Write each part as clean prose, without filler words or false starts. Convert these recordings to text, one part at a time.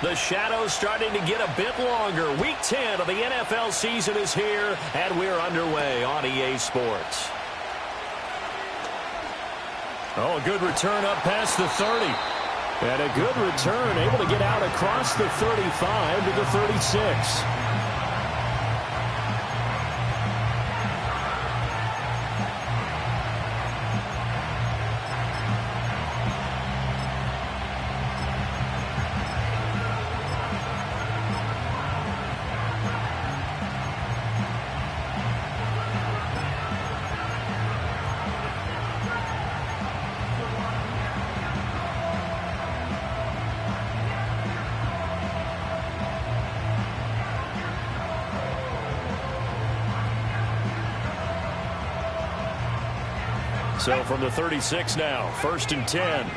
The shadow's starting to get a bit longer. Week 10 of the NFL season is here, and we're underway on EA Sports. Oh, a good return up past the 30. And a good return, able to get out across the 35 to the 36. So from the 36 now, 1st and 10.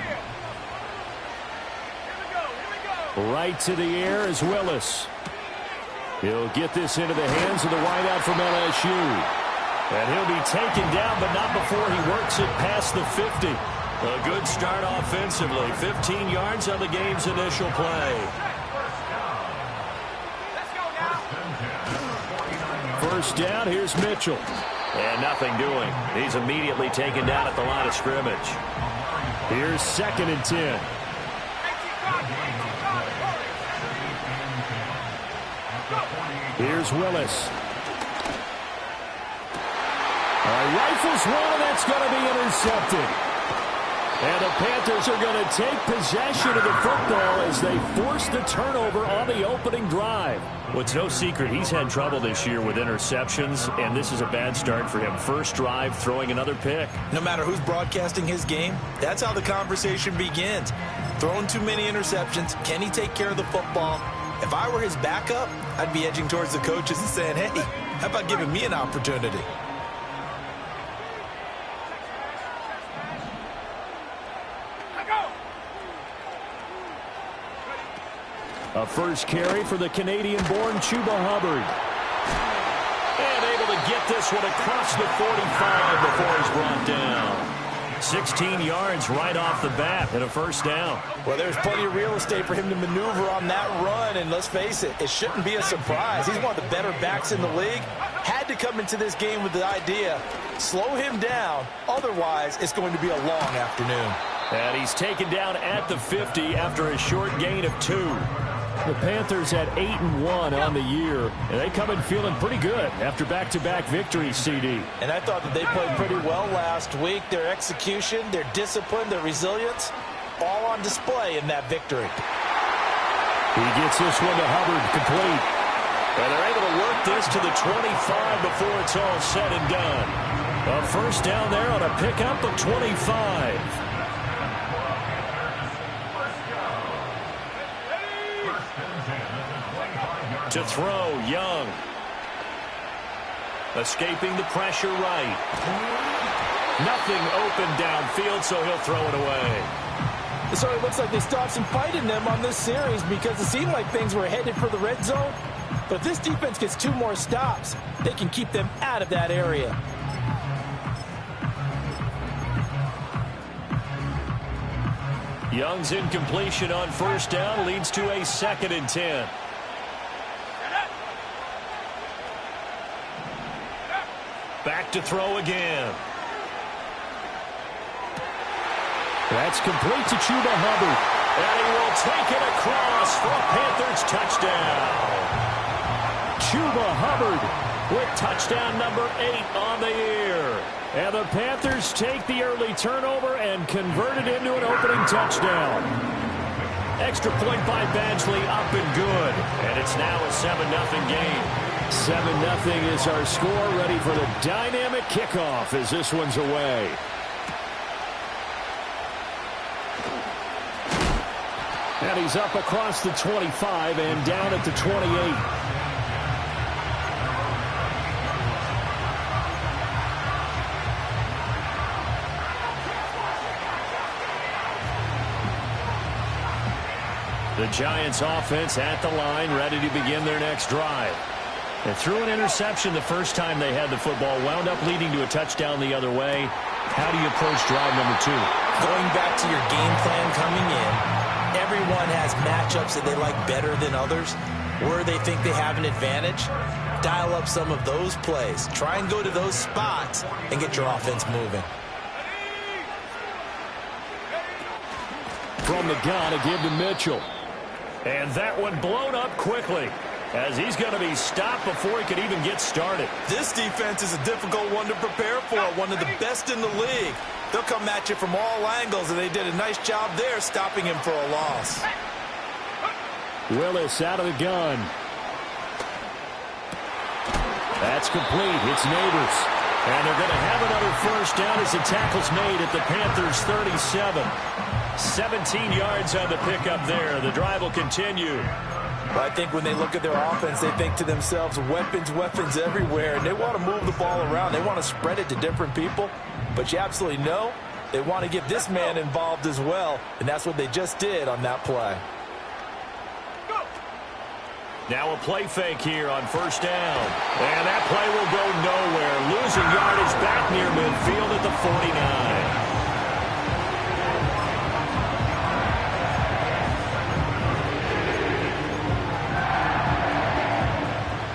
Right to the air is Willis. He'll get this into the hands of the wideout from LSU. And he'll be taken down, but not before he works it past the 50. A good start offensively. 15 yards on the game's initial play. First down, here's Mitchell. And nothing doing. He's immediately taken down at the line of scrimmage. Here's 2nd and 10. Here's Willis. Rifles one, and that's going to be intercepted. And the Panthers are going to take possession of the football as they force the turnover on the opening drive. Well, it's no secret he's had trouble this year with interceptions, and this is a bad start for him. First drive, throwing another pick. No matter who's broadcasting his game, that's how the conversation begins. Throwing too many interceptions, can he take care of the football? If I were his backup, I'd be edging towards the coaches and saying, hey, how about giving me an opportunity? A first carry for the Canadian-born Chuba Hubbard. And able to get this one across the 45 before he's brought down. 16 yards right off the bat and a first down. Well, there's plenty of real estate for him to maneuver on that run, and let's face it, it shouldn't be a surprise. He's one of the better backs in the league. Had to come into this game with the idea, slow him down, otherwise it's going to be a long afternoon. And he's taken down at the 50 after a short gain of 2. The Panthers at 8-1 on the year, and they come in feeling pretty good after back-to-back victories, CD. And I thought that they played pretty well last week. Their execution, their discipline, their resilience, all on display in that victory. He gets this one to Hubbard, complete. And they're able to work this to the 25 before it's all said and done. A first down there on a pickup of 25. To throw, Young. Escaping the pressure right. Nothing open downfield, so he'll throw it away. So it looks like they stopped some fight in them on this series because it seemed like things were headed for the red zone. But if this defense gets 2 more stops, they can keep them out of that area. Young's incompletion on first down leads to a 2nd and 10. Back to throw again. That's complete to Chuba Hubbard. And he will take it across for a Panthers touchdown. Chuba Hubbard with touchdown number 8 on the year. And the Panthers take the early turnover and convert it into an opening touchdown. Extra point by Badgley, up and good. And it's now a 7-0 game. 7-0 is our score, ready for the dynamic kickoff as this one's away. And he's up across the 25 and down at the 28. The Giants offense at the line, ready to begin their next drive. They threw an interception the first time they had the football, wound up leading to a touchdown the other way. How do you approach drive number 2? Going back to your game plan coming in, everyone has matchups that they like better than others, where they think they have an advantage. Dial up some of those plays. Try and go to those spots and get your offense moving. From the gun, a give to Mitchell. And that one blown up quickly, as he's going to be stopped before he could even get started. This defense is a difficult one to prepare for, one of the best in the league. They'll come at you from all angles, and they did a nice job there stopping him for a loss. Willis out of the gun. That's complete. It's Neighbors. And they're going to have another first down as the tackle's made at the Panthers' 37. 17 yards on the pickup there. The drive will continue. Well, I think when they look at their offense, they think to themselves, weapons, weapons everywhere. And they want to move the ball around. They want to spread it to different people. But you absolutely know they want to get this man involved as well. And that's what they just did on that play. Now a play fake here on first down. And that play will go nowhere. Losing yardage back near midfield at the 49.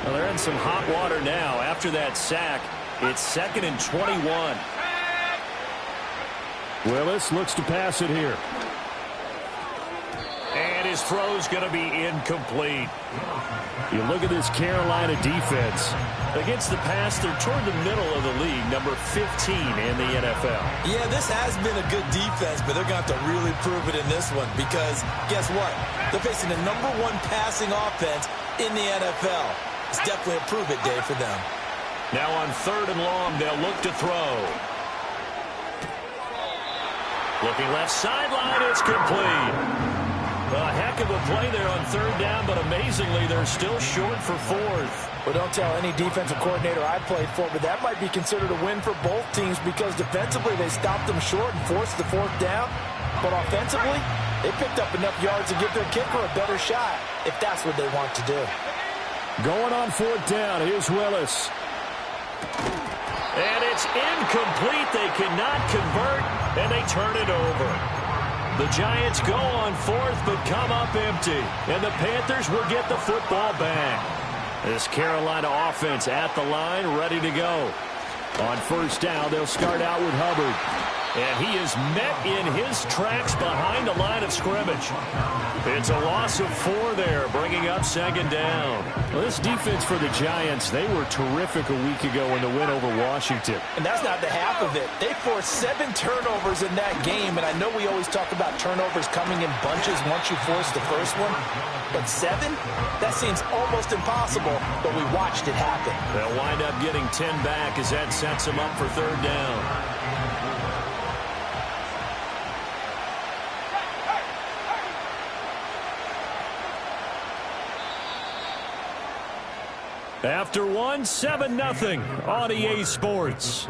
Well, they're in some hot water now. After that sack, it's 2nd and 21. Willis looks to pass it here. And his throw's going to be incomplete. You look at this Carolina defense. Against the pass, they're toward the middle of the league, number 15 in the NFL. Yeah, this has been a good defense, but they're going to have to really prove it in this one because guess what? They're facing the number 1 passing offense in the NFL. It's definitely a prove-it day for them. Now on 3rd and long, they'll look to throw. Looking left sideline, it's complete. A heck of a play there on 3rd down, but amazingly, they're still short for 4th. Well, don't tell any defensive coordinator I played for, but that might be considered a win for both teams because defensively they stopped them short and forced the 4th down. But offensively, they picked up enough yards to give their kicker a better shot if that's what they want to do. Going on 4th down, here's Willis. And it's incomplete. They cannot convert, and they turn it over. The Giants go on 4th, but come up empty. And the Panthers will get the football back. This Carolina offense at the line, ready to go. On 1st down, they'll start out with Hubbard. And he is met in his tracks behind the line of scrimmage. It's a loss of 4 there, bringing up 2nd down. Well, this defense for the Giants, they were terrific a week ago in the win over Washington. And that's not the half of it. They forced 7 turnovers in that game, and I know we always talk about turnovers coming in bunches once you force the first one. But 7? That seems almost impossible, but we watched it happen. They'll wind up getting 10 back as that sets them up for 3rd down. After 1, 7-0 on EA Sports.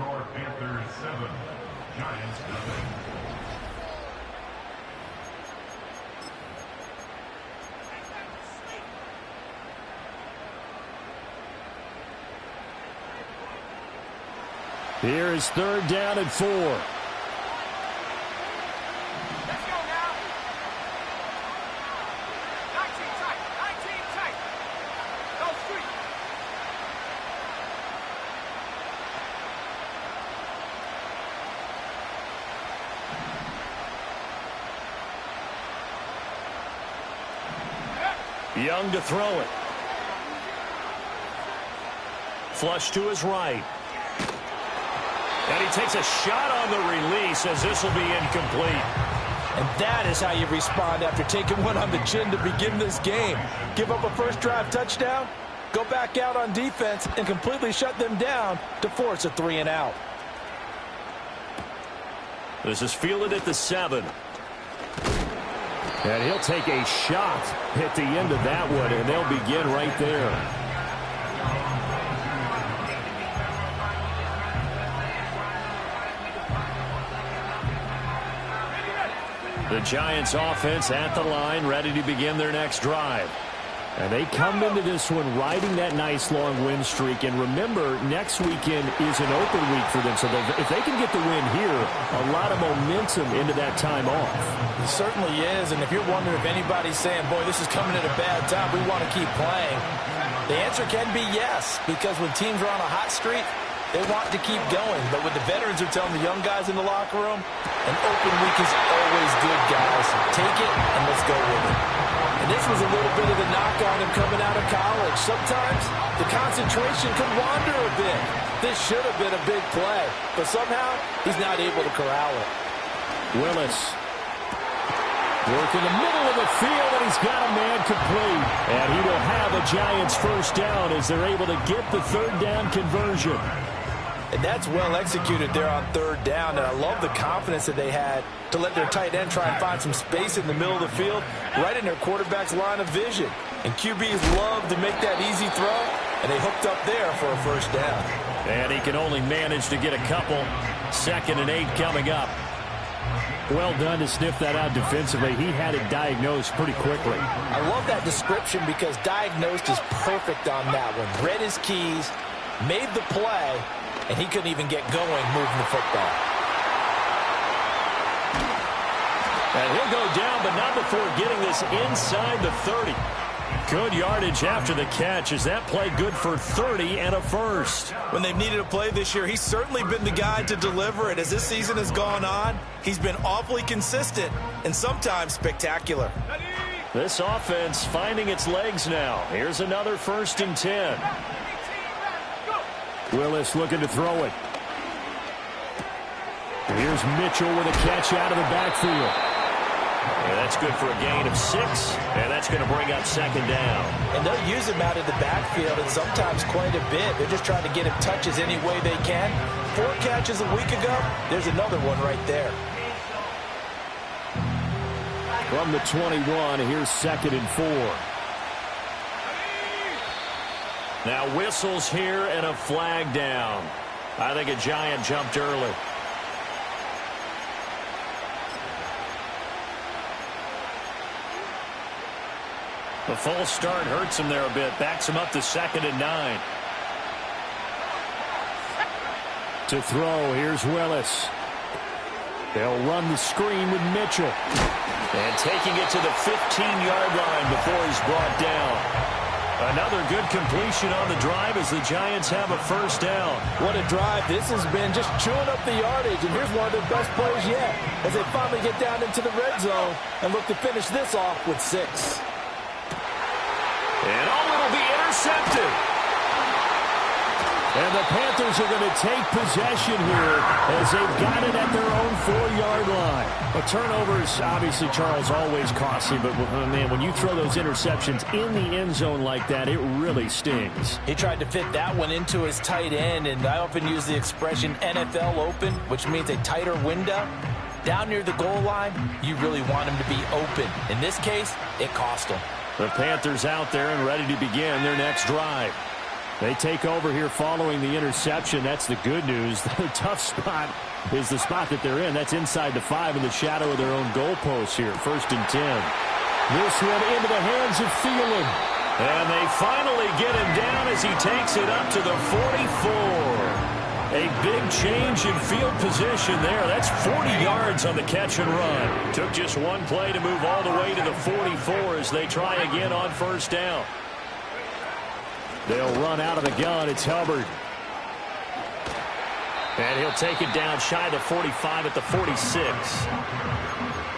Here is 3rd down and 4. Let's go now. 19 tight. 19 tight. Go street. Young to throw it. Flush to his right. And he takes a shot on the release as this will be incomplete. And that is how you respond after taking one on the chin to begin this game. Give up a first drive touchdown, go back out on defense, and completely shut them down to force a 3 and out. This is fielded at the 7. And he'll take a shot at the end of that one, and they'll begin right there. The Giants offense at the line, ready to begin their next drive. And they come into this one riding that nice long win streak. And remember, next weekend is an open week for them. So if they can get the win here, a lot of momentum into that time off. It certainly is. And if you're wondering if anybody's saying, boy, this is coming at a bad time, we want to keep playing, the answer can be yes. Because when teams are on a hot streak, they want to keep going. But when the veterans are telling the young guys in the locker room, an open week is always good, guys. Take it and let's go with it. And this was a little bit of the knock on him coming out of college. Sometimes the concentration can wander a bit. This should have been a big play, but somehow he's not able to corral it. Willis work in the middle of the field, and he's got a man complete. And he will have a Giants first down as they're able to get the third down conversion. And that's well executed there on third down. And I love the confidence that they had to let their tight end try and find some space in the middle of the field, right in their quarterback's line of vision. And QBs love to make that easy throw, and they hooked up there for a first down. And he can only manage to get a couple. 2nd and 8 coming up. Well done to sniff that out defensively. He had it diagnosed pretty quickly. I love that description because diagnosed is perfect on that one. Read his keys, made the play, and he couldn't even get going moving the football. And he'll go down, but not before getting this inside the 30. Good yardage after the catch. Is that play good for 30 and a first? When they've needed a play this year, he's certainly been the guy to deliver it. As this season has gone on, he's been awfully consistent and sometimes spectacular. This offense finding its legs now. Here's another 1st and 10. Willis looking to throw it. Here's Mitchell with a catch out of the backfield. Yeah, that's good for a gain of 6, and that's going to bring up 2nd down. And they'll use him out of the backfield, and sometimes quite a bit. They're just trying to get him touches any way they can. 4 catches a week ago, there's another one right there. From the 21, here's 2nd and 4. Now whistles here and a flag down. I think a Giant jumped early. The false start hurts him there a bit. Backs him up to 2nd and 9. To throw, here's Willis. They'll run the screen with Mitchell. And taking it to the 15-yard line before he's brought down. Another good completion on the drive as the Giants have a first down. What a drive this has been, just chewing up the yardage. And here's one of their best plays yet as they finally get down into the red zone and look to finish this off with 6. And it'll be intercepted. And the Panthers are going to take possession here as they've got it at their own 4-yard line. But turnovers, obviously, Charles, always costly. But, man, when you throw those interceptions in the end zone like that, it really stings. He tried to fit that one into his tight end, and I often use the expression NFL open, which means a tighter window. Down near the goal line, you really want him to be open. In this case, it cost him. The Panthers out there and ready to begin their next drive. They take over here following the interception. That's the good news. The tough spot is the spot that they're in. That's inside the 5 in the shadow of their own goalposts here. 1st and 10. This one into the hands of Thielen. And they finally get him down as he takes it up to the 44. A big change in field position there. That's 40 yards on the catch and run. Took just one play to move all the way to the 44 as they try again on first down. They'll run out of the gun. It's Hubbard. And he'll take it down shy of the 45 at the 46.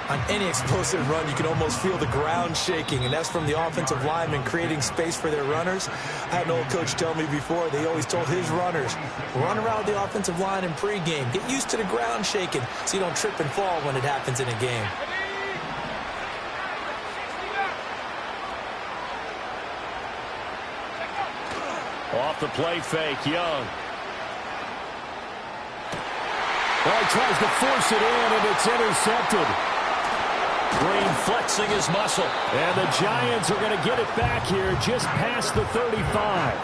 On any explosive run, you can almost feel the ground shaking, and that's from the offensive linemen creating space for their runners. I had an old coach tell me before, they always told his runners, run around the offensive line in pregame. Get used to the ground shaking so you don't trip and fall when it happens in a game. Off the play fake, Young. Well, he tries to force it in, and it's intercepted. Green flexing his muscle. And the Giants are going to get it back here just past the 35.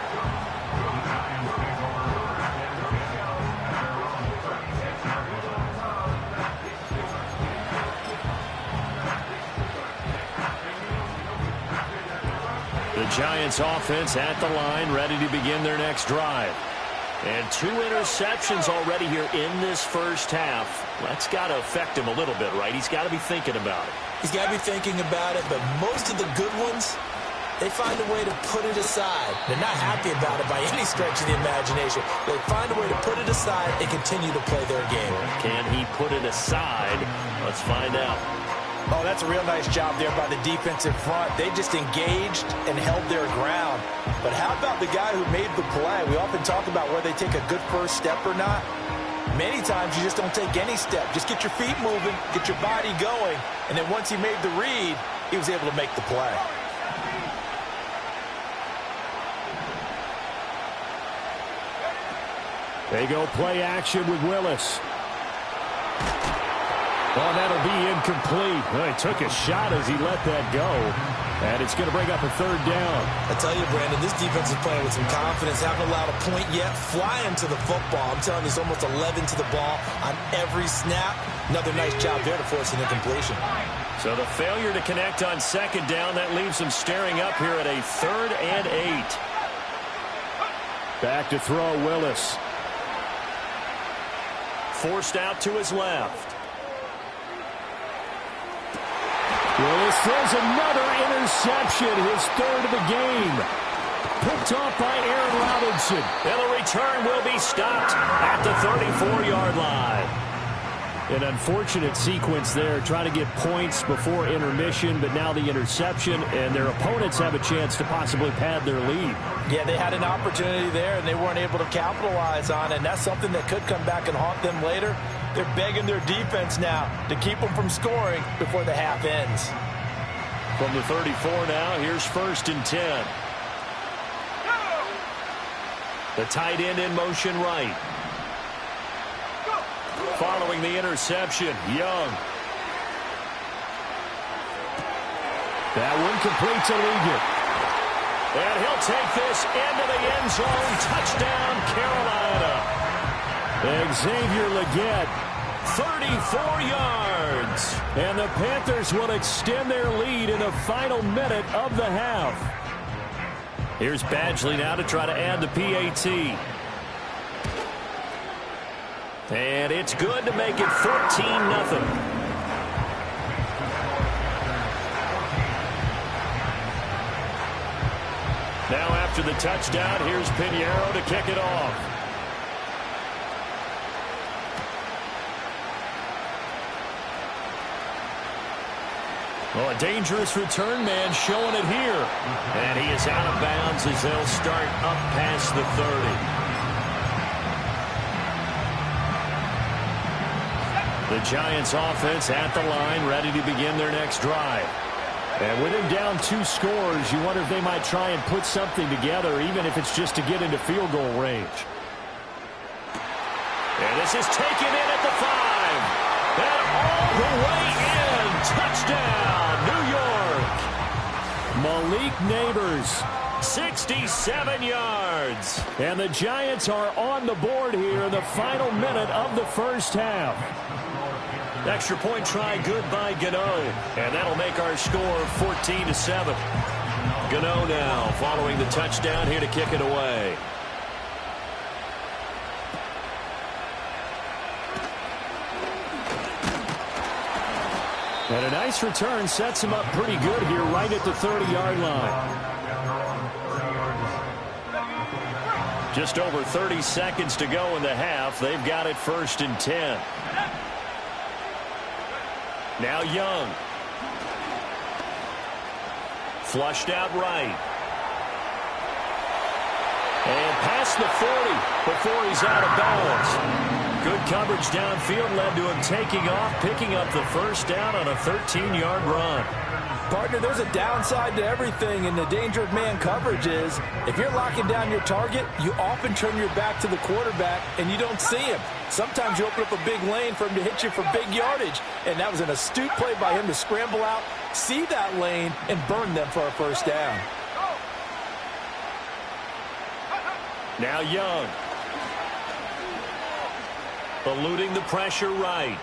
The Giants offense at the line, ready to begin their next drive. And 2 interceptions already here in this first half. That's got to affect him a little bit, right? He's got to be thinking about it. He's got to be thinking about it, but most of the good ones, they find a way to put it aside. They're not happy about it by any stretch of the imagination. They find a way to put it aside and continue to play their game. Can he put it aside? Let's find out. Oh, that's a real nice job there by the defensive front. They just engaged and held their ground. But how about the guy who made the play? We often talk about whether they take a good first step or not. Many times you just don't take any step. Just get your feet moving, get your body going, and then once he made the read, he was able to make the play. They go play action with Willis. Well, that'll be incomplete. Well, he took a shot as he let that go. And it's going to bring up a 3rd down. I tell you, Brandon, this defense is playing with some confidence. Haven't allowed a point yet. Flying to the football. I'm telling you, it's almost 11 to the ball on every snap. Another nice job there to force an incompletion. So the failure to connect on 2nd down, that leaves him staring up here at a 3rd and 8. Back to throw, Willis. Forced out to his left. Willis throws another interception, his 3rd of the game. Picked off by Aaron Robinson. And the return will be stopped at the 34-yard line. An unfortunate sequence there, trying to get points before intermission, but now the interception, and their opponents have a chance to possibly pad their lead. Yeah, they had an opportunity there, and they weren't able to capitalize on it, and that's something that could come back and haunt them later. They're begging their defense now to keep them from scoring before the half ends. From the 34 now, here's 1st and 10. The tight end in motion right. Following the interception, Young. That one complete to Liggett. And he'll take this into the end zone. Touchdown, Carolina. Xavier Liggett, 34 yards. And the Panthers will extend their lead in the final minute of the half. Here's Badgley now to try to add the PAT. And it's good to make it 14-0. Now after the touchdown, here's Pinheiro to kick it off. Well, a dangerous return man showing it here. And he is out of bounds as they'll start up past the 30. The Giants offense at the line, ready to begin their next drive. And with him down 2 scores, you wonder if they might try and put something together, even if it's just to get into field goal range. And this is taken in at the 5. And all the way in. Touchdown, New York. Malik Neighbors, 67 yards. And the Giants are on the board here in the final minute of the first half. Extra point try good by Gano. And that'll make our score 14-7. Gano now following the touchdown here to kick it away. And a nice return sets him up pretty good here right at the 30-yard line. Just over 30 seconds to go in the half. They've got it 1st and 10. Now Young. Flushed out right. And past the 40 before he's out of bounds. Good coverage downfield led to him taking off, picking up the 1st down on a 13-yard run. Partner, there's a downside to everything, and the danger of man coverage is if you're locking down your target, you often turn your back to the quarterback and you don't see him. Sometimes you open up a big lane for him to hit you for big yardage, and that was an astute play by him to scramble out, see that lane, and burn them for a 1st down. Now Young. Eluding the pressure right.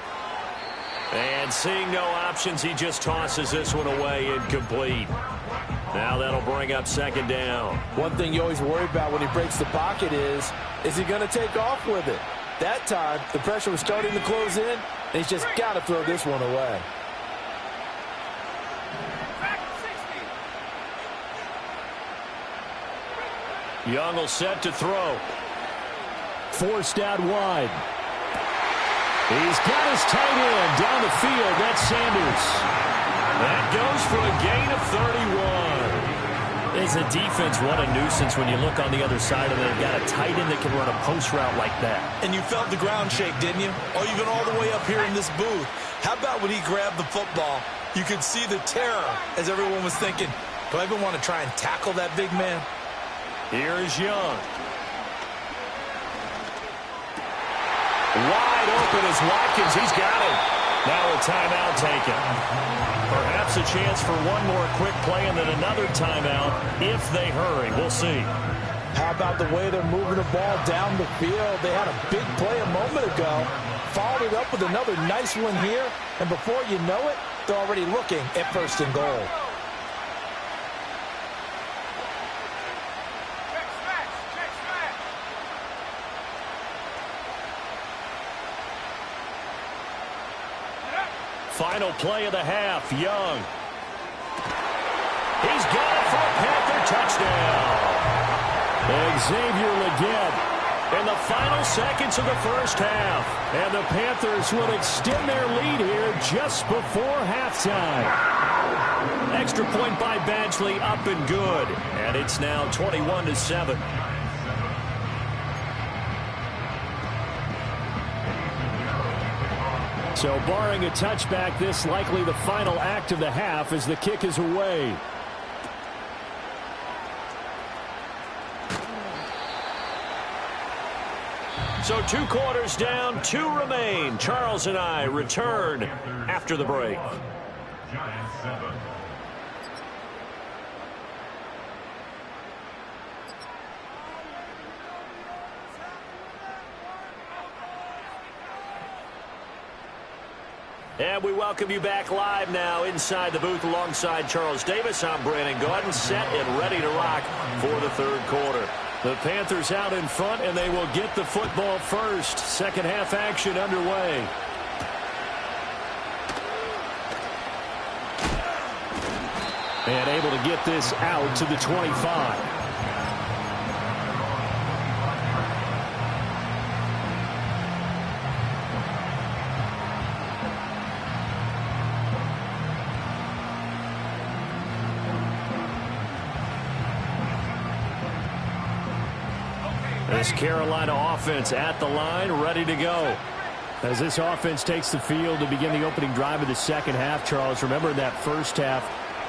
And seeing no options, he just tosses this one away, incomplete. Now that'll bring up second down. One thing you always worry about when he breaks the pocket is he going to take off with it? That time, the pressure was starting to close in, and he's just got to throw this one away. Young will set to throw. Forced out wide. He's got his tight end down the field. That's Sanders. That goes for a gain of 31. As a defense, what a nuisance when you look on the other side and they've got a tight end that can run a post route like that. And you felt the ground shake, didn't you? Or even all the way up here in this booth. How about when he grabbed the football? You could see the terror as everyone was thinking, do I even want to try and tackle that big man? Here is Young. Wide open is Watkins. He's got it. Now a timeout taken. Perhaps a chance for one more quick play and then another timeout if they hurry. We'll see. How about the way they're moving the ball down the field? They had a big play a moment ago. Followed it up with another nice one here. And before you know it, they're already looking at first and goal. Final play of the half, Young. He's got it for a Panther touchdown. Xavier Legette in the final seconds of the first half. And the Panthers will extend their lead here just before halftime. Extra point by Badgley, up and good. And it's now 21-7. So barring a touchback, this likely the final act of the half as the kick is away. So 2 quarters down, 2 remain. Charles and I return after the break. Giants 7. And we welcome you back live now inside the booth alongside Charles Davis. I'm Brandon Gaudin, set and ready to rock for the third quarter. The Panthers out in front, and they will get the football first. Second half action underway. And able to get this out to the 25. This Carolina offense at the line, ready to go. As this offense takes the field to begin the opening drive of the second half, Charles, remember that first half,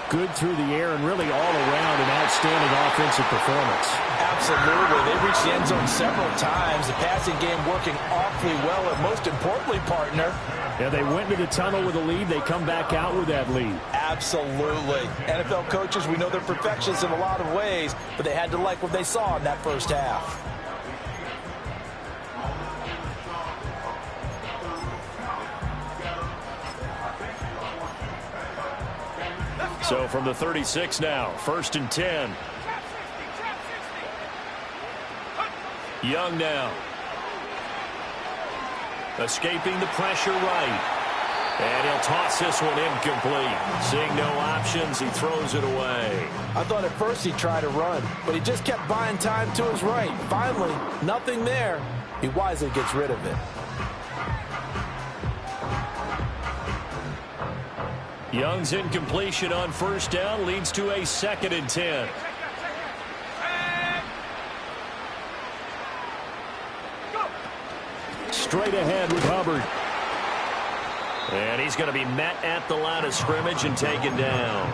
good through the air and really all around an outstanding offensive performance. Absolutely. They reached the end zone several times. The passing game working awfully well, and most importantly, partner. Yeah, they went to the tunnel with a lead. They come back out with that lead. Absolutely. NFL coaches, we know they're perfectionists in a lot of ways, but they had to like what they saw in that first half. So from the 36 now, 1st and 10. Young now. Escaping the pressure right. And he'll toss this one incomplete. Seeing no options, he throws it away. I thought at first he tried to run, but he just kept buying time to his right. Finally, nothing there. He wisely gets rid of it. Young's incompletion on first down leads to a 2nd and 10. Straight ahead with Hubbard. And he's going to be met at the line of scrimmage and taken down.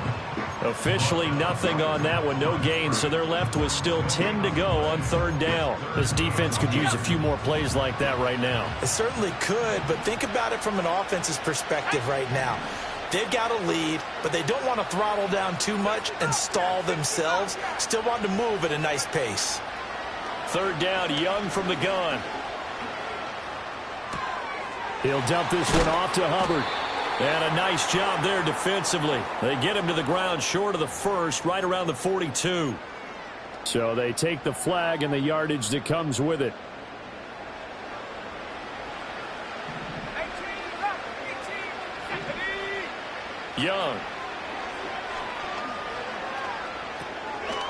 Officially nothing on that one, no gain, so they're left with still 10 to go on 3rd down. This defense could use a few more plays like that right now. It certainly could, but think about it from an offense's perspective right now. They've got a lead, but they don't want to throttle down too much and stall themselves. Still want to move at a nice pace. 3rd down, Young from the gun. He'll dump this one off to Hubbard. And a nice job there defensively. They get him to the ground short of the first, right around the 42. So they take the flag and the yardage that comes with it. 18, Young.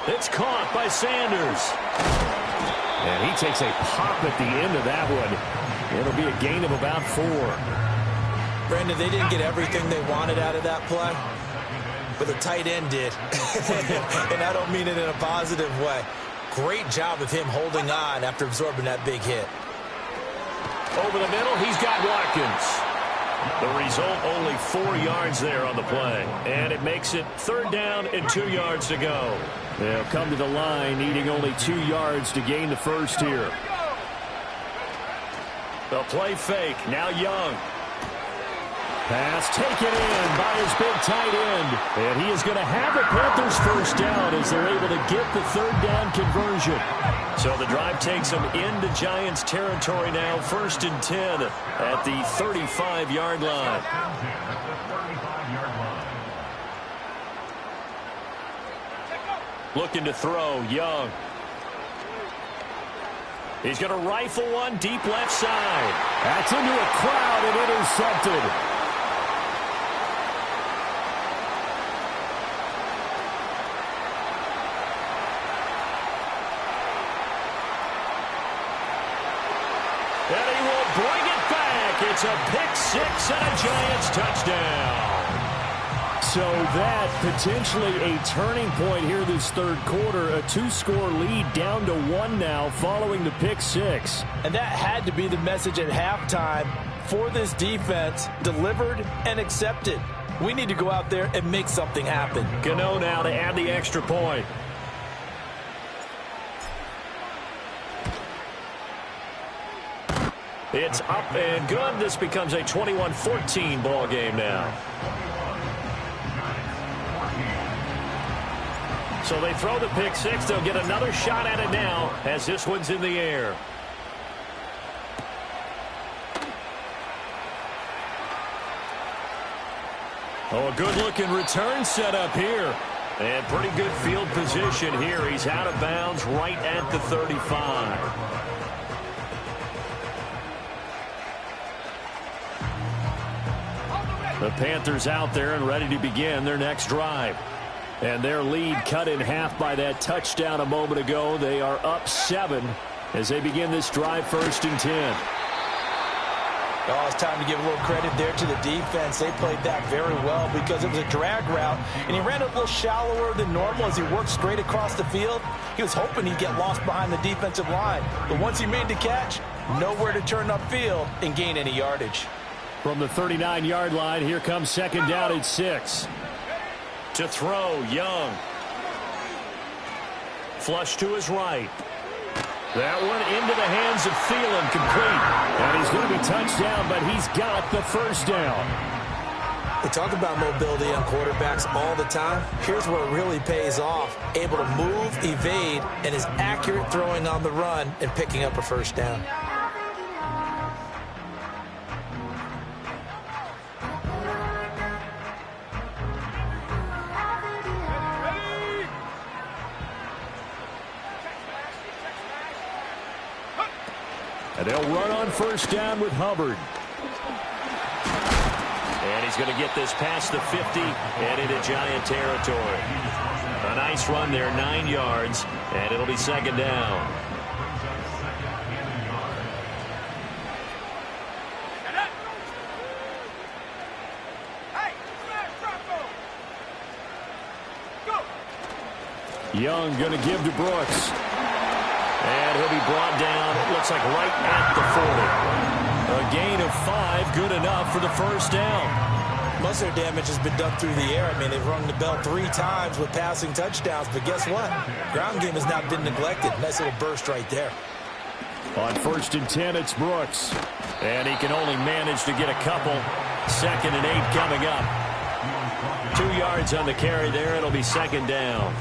It's caught by Sanders. And he takes a pop at the end of that one. It'll be a gain of about 4. Brandon, they didn't get everything they wanted out of that play, but the tight end did. And I don't mean it in a positive way. Great job of him holding on after absorbing that big hit. Over the middle, he's got Watkins. The result, only 4 yards there on the play. And it makes it 3rd down and 2 yards to go. They'll come to the line needing only 2 yards to gain the first here. They'll play fake. Now Young. Pass taken in by his big tight end. And he is going to have the Panthers first down as they're able to get the 3rd down conversion. So the drive takes them into Giants territory now. 1st and 10 at the 35-yard line. Looking to throw, Young. He's going to rifle one deep left side. That's into a crowd and intercepted. And he will bring it back. It's a pick 6 and a Giants touchdown. So that potentially a turning point here this 3rd quarter. A 2-score lead down to 1 now following the pick 6. And that had to be the message at halftime for this defense. Delivered and accepted. We need to go out there and make something happen. Gano now to add the extra point. It's up and good. This becomes a 21-14 ball game now. So they throw the pick 6. They'll get another shot at it now as this one's in the air. Oh, a good-looking return set up here. And pretty good field position here. He's out of bounds right at the 35. The Panthers out there and ready to begin their next drive. And their lead cut in half by that touchdown a moment ago. They are up 7 as they begin this drive 1st and 10. Oh, it's time to give a little credit there to the defense. They played that very well because it was a drag route, and he ran a little shallower than normal as he worked straight across the field. He was hoping he'd get lost behind the defensive line. But once he made the catch, nowhere to turn upfield and gain any yardage. From the 39-yard line, here comes 2nd down and 6. To throw, Young. Flush to his right. That one into the hands of Thielen, complete. And he's going to be touched down, but he's got the first down. We talk about mobility on quarterbacks all the time. Here's where it really pays off. Able to move, evade, and is accurate throwing on the run and picking up a first down. And they'll run on first down with Hubbard. And he's going to get this past the 50 and into Giant territory. A nice run there, 9 yards, and it'll be 2nd down. Young going to give to Brooks. And he'll be brought down, it looks like right at the 40. A gain of 5, good enough for the first down. Most of their damage has been done through the air. I mean, they've rung the bell 3 times with passing touchdowns, but guess what? Ground game has not been neglected. Nice little burst right there. On 1st and 10, it's Brooks. And he can only manage to get a couple. 2nd and 8 coming up. 2 yards on the carry there, it'll be 2nd down.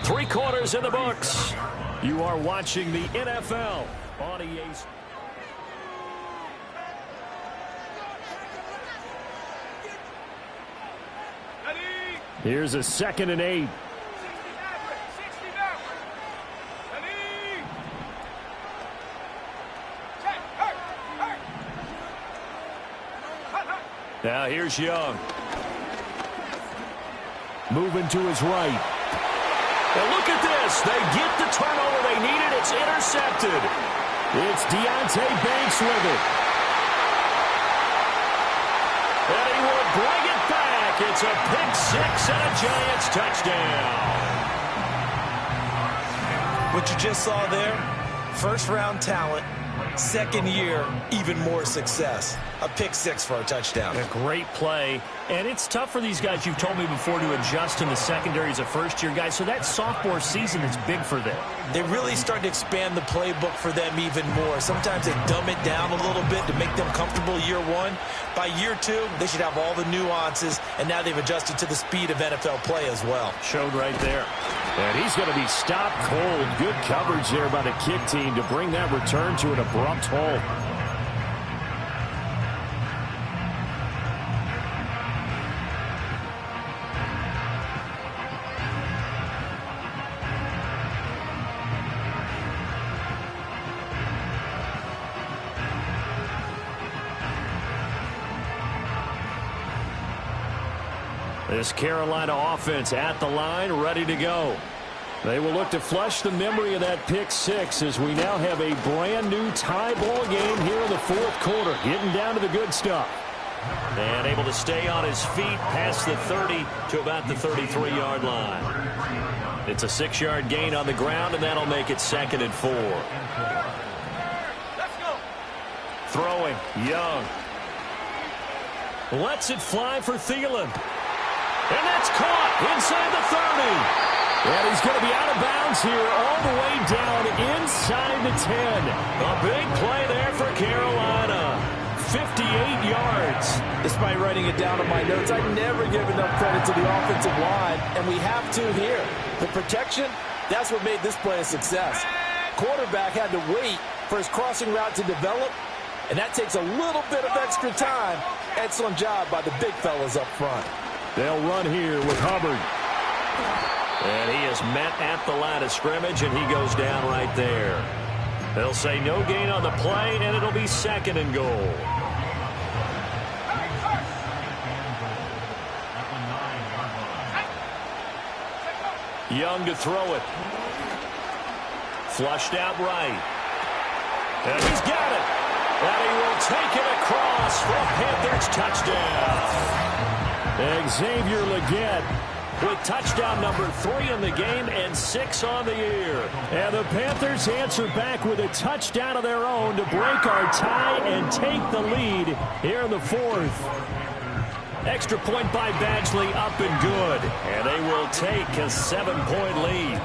3 quarters in the books. You are watching the NFL on EA. Here's a 2nd and 8. 69. Ready? Check. Hurt. Now here's Young. Moving to his right. And look at this. They get the turnover they needed. It's intercepted. It's Deonte Banks with it. And he will bring it back. It's a pick 6 and a Giants touchdown. What you just saw there, first-round talent, second year, even more success. A pick 6 for a touchdown. A great play. And it's tough for these guys, you've told me before, to adjust in the secondary as a first-year guy. So that sophomore season is big for them. They really start to expand the playbook for them even more. Sometimes they dumb it down a little bit to make them comfortable year one. By year 2, they should have all the nuances, and now they've adjusted to the speed of NFL play as well. Showed right there. And he's going to be stopped cold. Good coverage there by the kick team to bring that return to an abrupt halt. This Carolina offense at the line, ready to go. They will look to flush the memory of that pick 6 as we now have a brand new tie ball game here in the 4th quarter. Getting down to the good stuff. And able to stay on his feet past the 30 to about the 33-yard line. It's a 6-yard gain on the ground, and that'll make it 2nd and 4. Let's go. Throwing, Young. Lets it fly for Thielen. And that's caught inside the 30. And he's going to be out of bounds here all the way down inside the 10. A big play there for Carolina. 58 yards. Despite writing it down in my notes, I never give enough credit to the offensive line, and we have to here. The protection, that's what made this play a success. Quarterback had to wait for his crossing route to develop, and that takes a little bit of extra time. Excellent job by the big fellas up front. They'll run here with Hubbard. And he is met at the line of scrimmage, and he goes down right there. They'll say no gain on the play, and it'll be 2nd and goal. Young to throw it. Flushed out right. And he's got it. And he will take it across for a Panthers touchdown. Xavier Legette with touchdown number 3 in the game and 6 on the year. And the Panthers answer back with a touchdown of their own to break our tie and take the lead here in the 4th. Extra point by Badgley, up and good. And they will take a 7-point lead.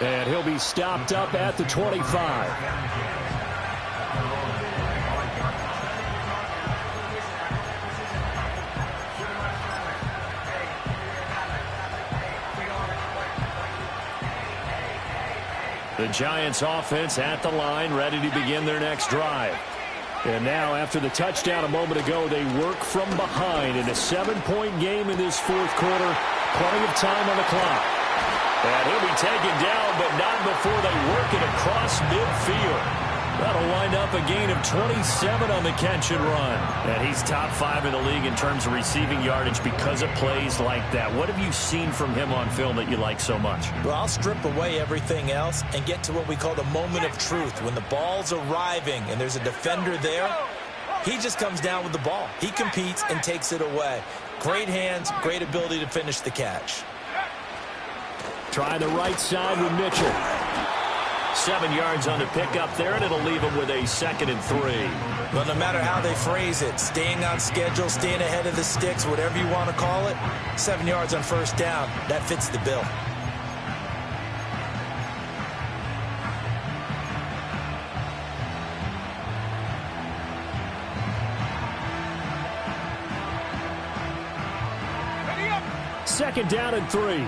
And he'll be stopped up at the 25. The Giants offense at the line, ready to begin their next drive. And now, after the touchdown a moment ago, they work from behind in a 7-point game in this 4th quarter. Plenty of time on the clock. And he'll be taken down, but not before they work it across midfield. That'll wind up a gain of 27 on the catch and run. And he's top 5 in the league in terms of receiving yardage because of plays like that. What have you seen from him on film that you like so much? Well, I'll strip away everything else and get to what we call the moment of truth. When the ball's arriving and there's a defender there, he just comes down with the ball. He competes and takes it away. Great hands, great ability to finish the catch. Try the right side with Mitchell. 7 yards on the pickup there, and it'll leave him with a 2nd and 3. Well, no matter how they phrase it, staying on schedule, staying ahead of the sticks, whatever you want to call it, 7 yards on first down, that fits the bill. Ready up. 2nd down and 3.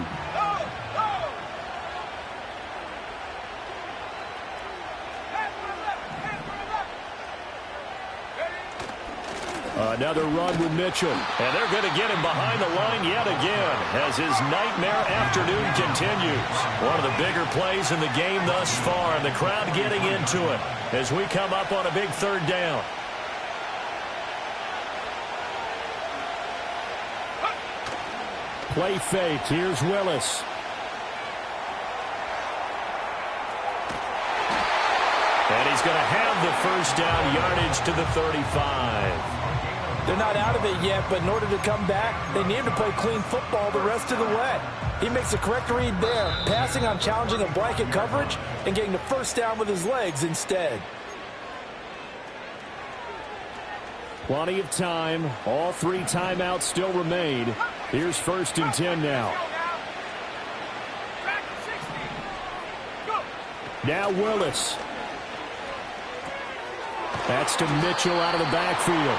Another run with Mitchell. And they're going to get him behind the line yet again as his nightmare afternoon continues. One of the bigger plays in the game thus far, and the crowd getting into it as we come up on a big third down. Play fake. Here's Willis. And he's going to have the first down, yardage to the 35. They're not out of it yet, but in order to come back, they need him to play clean football the rest of the way. He makes a correct read there, passing on challenging a blanket coverage and getting the first down with his legs instead. Plenty of time. All 3 timeouts still remain. Here's 1st and 10 now. Now Willis. That's to Mitchell out of the backfield.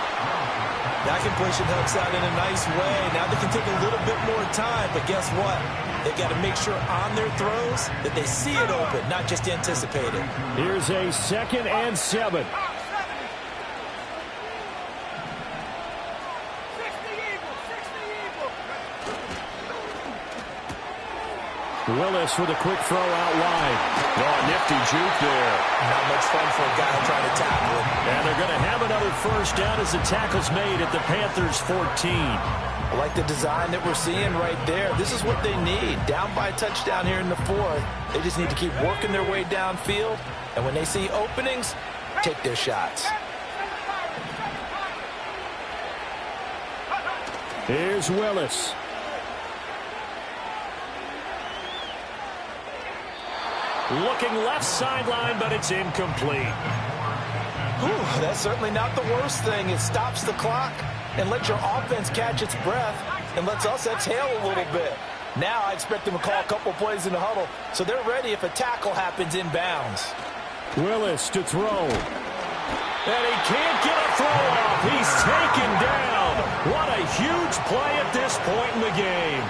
That completion helps out in a nice way. Now they can take a little bit more time, but guess what? They've got to make sure on their throws that they see it open, not just anticipate it. Here's a 2nd and 7. Willis with a quick throw out wide. Oh, nifty juke there. Not much fun for a guy trying to tackle him. And they're going to have another first down as the tackle's made at the Panthers' 14. I like the design that we're seeing right there. This is what they need. Down by a touchdown here in the 4th. They just need to keep working their way downfield. And when they see openings, take their shots. Here's Willis. Looking left sideline, but it's incomplete. Whew, that's certainly not the worst thing. It stops the clock and lets your offense catch its breath and lets us exhale a little bit. Now I expect them to call a couple plays in the huddle so they're ready if a tackle happens inbounds. Willis to throw. And he can't get a throw off. He's taken down. What a huge play at this point in the game.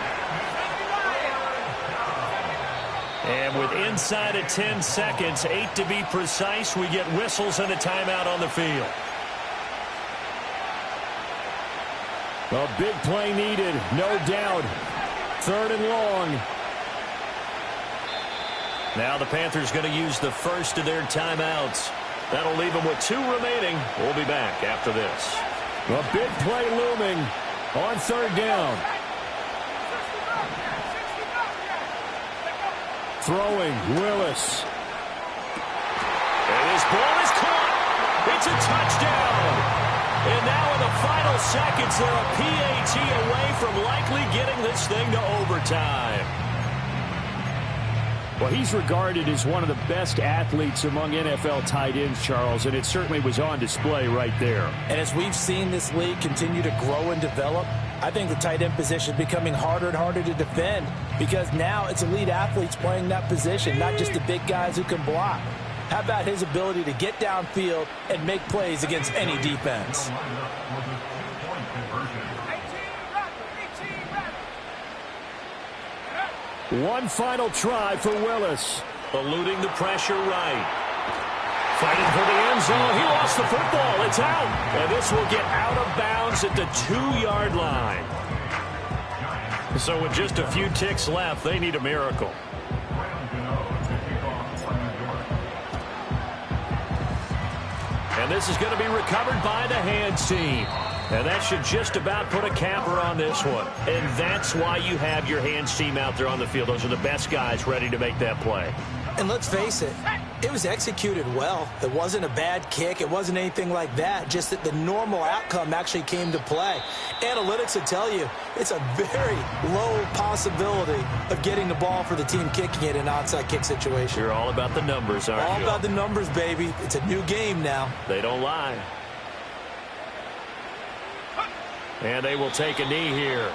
And with inside of 10 seconds, 8 to be precise, we get whistles and a timeout on the field. A big play needed, no doubt. 3rd and long. Now the Panthers going to use the first of their timeouts. That'll leave them with 2 remaining. We'll be back after this. A big play looming on 3rd down. Throwing, Willis. And his ball is caught. It's a touchdown. And now in the final seconds, they're a PAT away from likely getting this thing to overtime. Well, he's regarded as one of the best athletes among NFL tight ends, Charles, and it certainly was on display right there. And as we've seen this league continue to grow and develop, I think the tight end position is becoming harder and harder to defend because now it's elite athletes playing that position, not just the big guys who can block. How about his ability to get downfield and make plays against any defense? One final try for Willis. Eluding the pressure right. Fighting for the end zone. He lost the football. It's out. And this will get out of bounds at the 2-yard line. So with just a few ticks left, they need a miracle. And this is going to be recovered by the hands team. And that should just about put a capper on this one. And that's why you have your hands team out there on the field. Those are the best guys ready to make that play. And let's face it, it was executed well. It wasn't a bad kick. It wasn't anything like that. Just that the normal outcome actually came to play. Analytics will tell you it's a very low possibility of getting the ball for the team kicking it in an onside kick situation. You're all about the numbers, aren't you? All about the numbers, baby. It's a new game now. They don't lie. And they will take a knee here.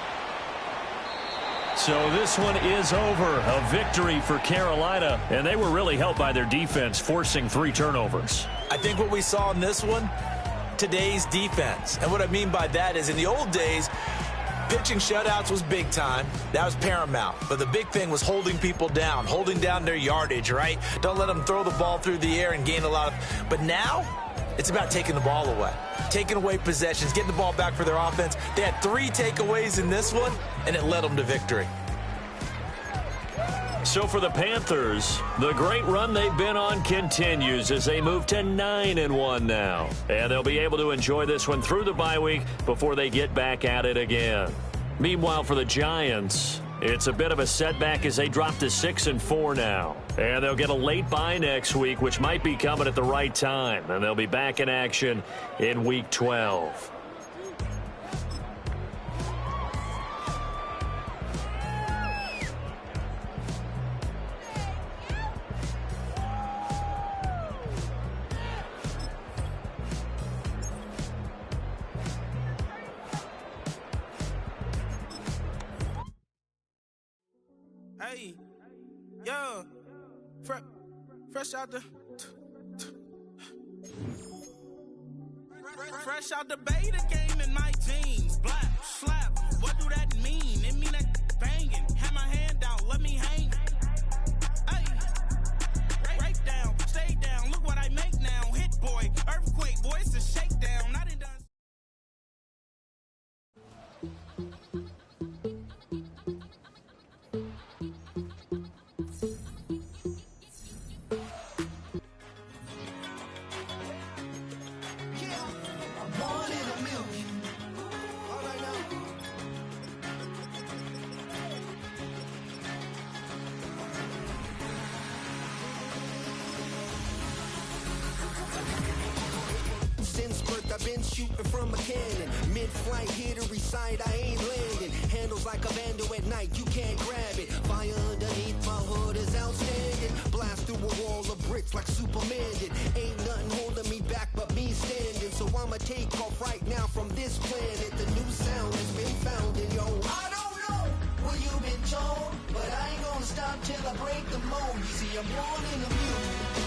So this one is over. A victory for Carolina. And they were really helped by their defense, forcing 3 turnovers. I think what we saw in this one, today's defense. And what I mean by that is in the old days, Pitching shutouts was big time. That was paramount. But the big thing was holding people down, holding down their yardage, right? Don't let them throw the ball through the air and gain a lot of... But now, it's about taking the ball away. Taking away possessions, getting the ball back for their offense. They had 3 takeaways in this one, and it led them to victory. So for the Panthers, the great run they've been on continues as they move to 9-1 now. And they'll be able to enjoy this one through the bye week before they get back at it again. Meanwhile, for the Giants, it's a bit of a setback as they drop to 6-4 now. And they'll get a late bye next week, which might be coming at the right time. And they'll be back in action in Week 12. Hey, yo, fresh out the beta game in my jeans. Black slap, what do that mean? It mean that banging. Have my hand out, let me hang. Hey, break down, stay down. Look what I make now. Hit boy, earthquake, boy, it's a shakedown. I done done. I've been shooting from a cannon. Mid-flight, here to recite, I ain't landing. Handles like a vandal at night, you can't grab it. Fire underneath my hood is outstanding. Blast through a wall of bricks like Superman did. Ain't nothing holding me back but me standing. So I'ma take off right now from this planet. The new sound has been found in yo. I don't know what you've been told, but I ain't gonna stop till I break the mold. You see, I'm born in the music.